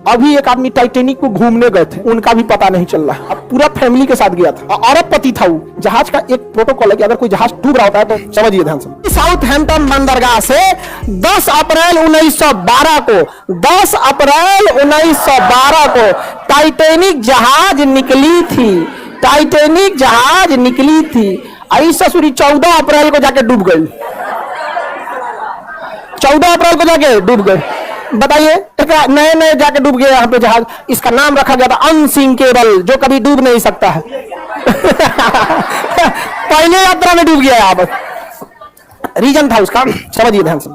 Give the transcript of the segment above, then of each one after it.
अभी एक आदमी टाइटेनिक को घूमने गए थे, उनका भी पता नहीं चल रहा। अब पूरा फैमिली के साथ गया था, अरबपति था वो। जहाज का एक प्रोटोकॉल है कि अगर कोई जहाज डूब रहा होता है तो समझिए ध्यान से। साउथहैम्पटन बंदरगाह से 10 अप्रैल 1912 को 10 अप्रैल 1912 को टाइटेनिक जहाज निकली थी। टाइटेनिक जहाज निकली थी। ऐसा सूरी 14 अप्रैल को जाके डूब गई। 14 अप्रैल को जाके डूब गई। बताइए, नए नए जाके डूब गया यहाँ पे जहाज। इसका नाम रखा गया था अनसिंकेबल, जो कभी डूब नहीं सकता है। पहले यात्रा में डूब गया यहाँ पर। रीजन था उसका, समझिए ध्यान से।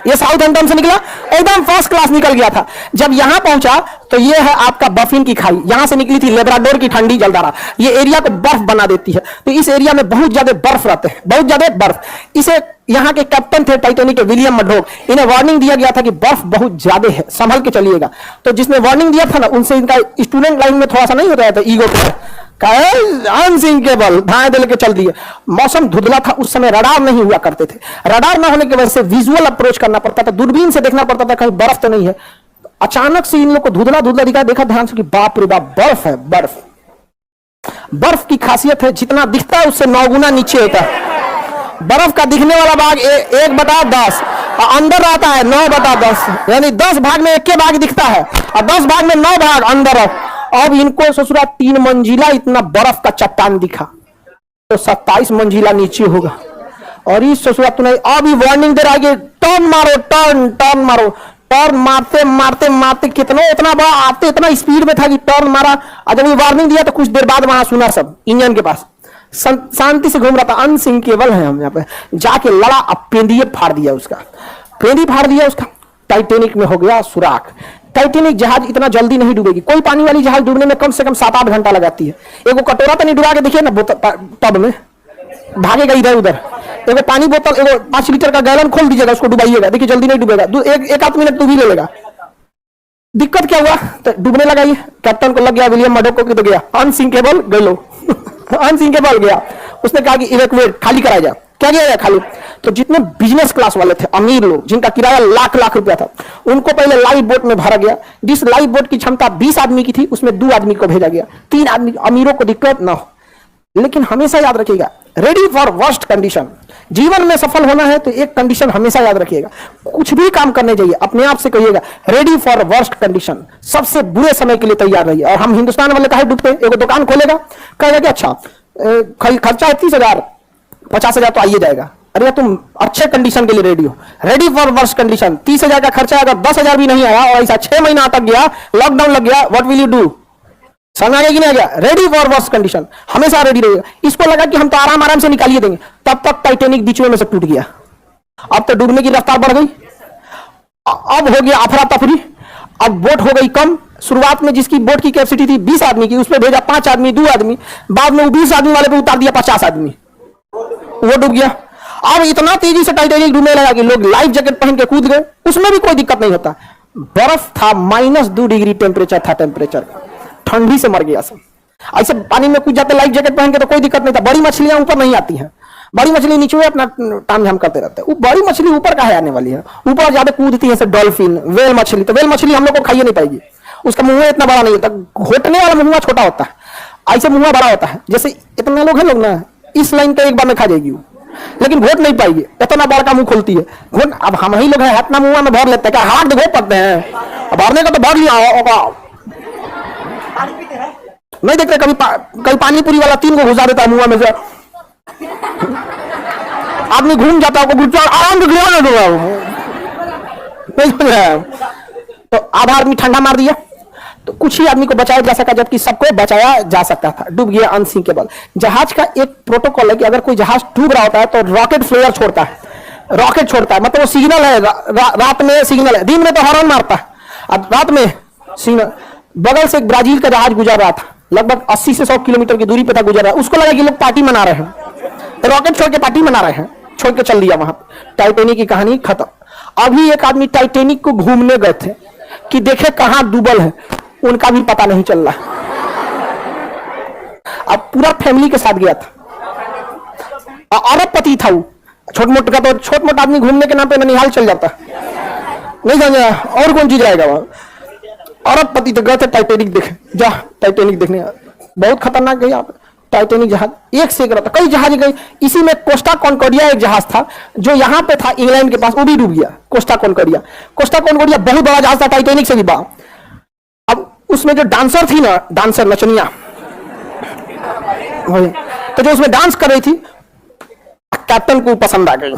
ये साउथहैम्पटन से निकला, एकदम फर्स्ट क्लास निकल गया था। जब यहां पहुंचा तो ये है आपका बफिन की खाई। यहां से निकली थी लेब्राडोर की ठंडी जलधारा। ये एरिया को बर्फ बना देती है। तो इस एरिया में बहुत ज्यादा बर्फ रहते हैं, बहुत ज्यादा बर्फ। इसे यहाँ के कैप्टन थे टाइटेनिक के, विलियम मडोक। इन्हें वार्निंग दिया गया था कि बर्फ बहुत ज्यादा है, संभल के चलिएगा। तो जिसने वार्निंग दिया था ना, उनसे इनका स्टूडेंट लाइन में थोड़ा सा नहीं हो रहा था, ईगो पे अनसिंकेबल धाए दे के चल दिए। मौसम धुंधला था, उस समय रडार नहीं हुआ करते थे। रडार ना होने की वजह से विजुअल अप्रोच करना पड़ता था, दूरबीन से देखना पड़ता था कहीं बर्फ तो नहीं है। अचानक से इन लोग को धुंधला धुंधला दिखा, देखा ध्यान से कि बाप रे बाप, बर्फ है। बर्फ बर्फ की खासियत है, जितना दिखता है उससे 9 गुना नीचे होता है। बर्फ का दिखने वाला भाग 1/10 और अंदर आता है 9/10, यानी 10 भाग में 1 के भाग दिखता है और 10 भाग में 9 भाग अंदर है। अब इनको ससुरा 3 मंजिला इतना बर्फ का चट्टान दिखा, तो 27 मंजिला नीचे होगा। और इस ससुरा तुम्हें अभी वार्निंग दे रहा है कि टर्न मारो, टर्न मारो। टर्न मारते मारते मारते कितना इतना बड़ा आते, इतना स्पीड में था कि टर्न मारा। और जब ये वार्निंग दिया तो कुछ देर बाद वहां सुना सब इंजन के पास शांति से घूम रहा था। अनसिंकेबल है हम यहाँ पे। जाके लड़ा, अब पेंदिए फाड़ दिया उसका, पेंदी फाड़ दिया उसका। टाइटेनिक में हो गया सुराख। टाइटेनिक जहाज इतना जल्दी नहीं डूबेगी। कोई पानी वाली जहाज डूबने में कम से कम 7-8 घंटा लगाती है। एगो कटोरा तो नहीं डुबा के देखिए ना टब में, भागेगा इधर उधर। एगो पानी बोतल, एगो 5 लीटर का गैलन खोल दीजिएगा, उसको डुबाइएगा, देखिए जल्दी नहीं डूबेगा। एक आध मिनट तो भी ले लेगा। दिक्कत क्या हुआ, तो डूबने लगा। ये कैप्टन को लग गया, विलियम मडोक को तो गया अनसिंकेबल, गलो अनसिंकेबल गया। उसने कहा कि इवैक्यूएट, खाली कराया जाए। क्या किया जाए खाली? तो जितने बिजनेस क्लास वाले थे, अमीर लोग, जिनका किराया लाख रुपया था, उनको पहले लाइफ बोट में भरा गया। जिस लाइफ बोट की क्षमता 20 आदमी की थी, उसमें 2 आदमी को भेजा गया। 3 आदमी, अमीरों को दिक्कत ना हो। लेकिन हमेशा याद रखिएगा, रेडी फॉर वर्स्ट कंडीशन। जीवन में सफल होना है तो एक कंडीशन हमेशा याद रखिएगा। कुछ भी काम करने जाइए, अपने आप से कहिएगा रेडी फॉर वर्स्ट कंडीशन, सबसे बुरे समय के लिए तैयार रहिए। और हम हिंदुस्तान वाले काहे डूबते हैं? एगो दुकान खोलेगा, कहेगा कि अच्छा खर्चा है 30,000, 50,000 तो आइए जाएगा। अरे तुम अच्छे कंडीशन के लिए रेडी हो, रेडी फॉर वर्स्ट कंडीशन। 30,000 का खर्चा, अगर 10,000 भी नहीं आया और ऐसा 6 महीना अटक गया, लॉकडाउन लग गया, व्हाट विल यू डू? समझ आ गया कि नहीं आ गया? रेडी फॉर वर्स्ट कंडीशन, हमेशा रेडी रहिएगा। इसको लगा कि हम तो आराम से निकालिए देंगे, तब तक टाइटेनिक बीच में से टूट गया। अब तो डूबने की रफ्तार बढ़ गई। अब हो गया अफरा तफरी। अब बोट हो गई कम। शुरुआत में जिसकी बोट की कैपेसिटी थी 20 आदमी की, उसमें भेजा 5 आदमी, 2 आदमी। बाद में 20 आदमी वाले पे उतार दिया 50 आदमी, वो डूब गया। अब इतना तेजी से टाइटेनिक डूबने लगा कि लोग लाइफ जैकेट पहन के कूद गए। उसमें भी कोई दिक्कत नहीं होता। बर्फ था, -2 डिग्री टेम्परेचर था, टेम्परेचर ठंडी से मर गया सब। ऐसे पानी में कूद जाते लाइफ जैकेट पहन के तो कोई दिक्कत नहीं था। बड़ी मछलियां ऊपर नहीं आती हैं, बड़ी मछली नीचे अपना टाइम झाम करते रहते हैं। वो बड़ी मछली ऊपर का है आने वाली है, ऊपर ज्यादा कूदती है, डॉल्फिन, वेल मछली। तो वेल मछली हम लोग को खाइए नहीं पाएगी, उसका मुंह इतना बड़ा नहीं होता, घोटने वाला मुंह छोटा होता है, ऐसे मुंह बड़ा होता है। जैसे इतना लोग हैं लोग ना, इस लाइन का एक बार में खा जाएगी वो, लेकिन घोट नहीं पाएगी, इतना बड़ा का मुंह खोलती है घोट। अब हम ही लोग हैं, हाथ ना मुंह में भर लेते हैं, क्या हाथ घोट पड़ते हैं? भरने का तो भर लिया होगा, नहीं देख रहे कभी पानी पूरी वाला 3 को घुसा देता है मुंह में से, आदमी घूम जाता है, आराम से। तो आधा आदमी ठंडा मार दिया, तो कुछ ही आदमी को बचाया जा सका, जबकि सबको बचाया जा सकता था। डूब गया अनसिंकेबल। जहाज का एक प्रोटोकॉल है कि अगर कोई जहाज डूब रहा होता है तो रॉकेट फ्लेयर छोड़ता है, रॉकेट छोड़ता है। मतलब वो सिग्नल है, रात में सिग्नल है, दिन में तो हॉर्न मारता है, और रात में सिग्नल। बगल से एक ब्राजील का जहाज गुजर रहा था, लगभग 80 से 100 किलोमीटर की दूरी पे था गुजर रहा है। उसको लगा कि लोग पार्टी मना रहे हैं, रॉकेट छोड़ के पार्टी मना रहे हैं, छोड़ के चल दिया वहां। टाइटेनिक की कहानी खत्म। अभी एक आदमी टाइटेनिक को घूमने गए थे कि देखे कहां डूबल है, उनका भी पता नहीं चल रहा। अब पूरा फैमिली के साथ गया था, अरबपति था वो। छोट मोट आदमी घूमने के नाम पे ननिहाल चल जाता। नहीं समझा? और कौन चीज रहेगा वहां? औरत पति तो गए थे टाइटेनिक देखे, जा टाइटेनिक देखने, बहुत खतरनाक गई आप। टाइटेनिक जहाज एक से एक रहता, कई जहाज गई। इसी में कोस्टा कॉन्कॉर्डिया एक जहाज था जो यहाँ पे था इंग्लैंड के पास, वो भी डूब गया। कोस्टा कॉन्कॉर्डिया बहुत बड़ा जहाज था, टाइटेनिक से भी बड़ा। अब उसमें जो डांसर थी ना, डांसर नचनिया, तो जो उसमें डांस कर रही थी, कैप्टन को पसंद आ गई।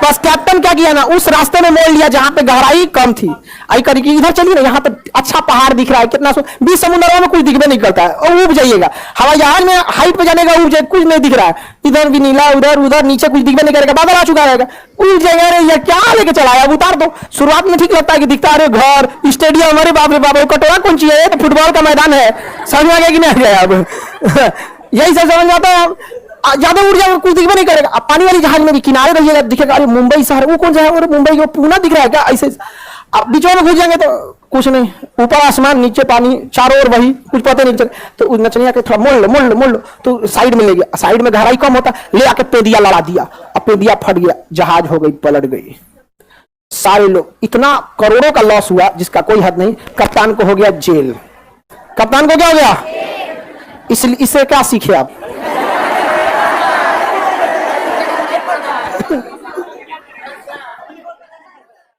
बस कैप्टन क्या किया ना, उस रास्ते में मोड़ लिया जहां पे गहराई कम थी। आई करी कि इधर चलिए ना, यहाँ पे अच्छा पहाड़ दिख रहा है, कितना बीच समुद्रों में कुछ दिखने नहीं करता है, और उब जाइएगा। हवाई जहाज में हाइट पे जाने का उब जाए, कुछ नहीं दिख रहा है, इधर भी नीला, उधर उधर नीचे कुछ दिखने नहीं करेगा, बादल आ चुका रहेगा, उब जाएगा। अरे ये क्या लेके चला है, अब उतार दो। शुरुआत में ठीक लगता है कि दिखता है, अरे घर, स्टेडियम, अरे बाप रे बाप, कटोरा कौन चीज है, तो फुटबॉल का मैदान है। समझ आ गया कि नहीं आ गया? अब यही सब समझ आता है। ज्यादा उड़ जाएगा, कुछ दिखने नहीं करेगा। अब पानी वाली जहाज में भी किनारे रहिएगा, दिखेगा अरे मुंबई शहर, वो कौन सा है, मुंबई वो पूना दिख रहा है क्या? ऐसे अब बीचों में घुस जाएंगे तो कुछ नहीं, ऊपर आसमान, नीचे पानी, चारों ओर वही, कुछ पता नहीं चले। तो नचनिया के थोड़ा मोड़ लो, तो साइड में ले गया। साइड में गहराई कम होता, ले आके पेदिया लड़ा दिया, अब पेदिया फट गया, जहाज हो गई, पलट गई। सारे लोग, इतना करोड़ों का लॉस हुआ जिसका कोई हद नहीं। कप्तान को हो गया जेल। कप्तान को क्या हो गया? इसलिए इससे क्या सीखे आप?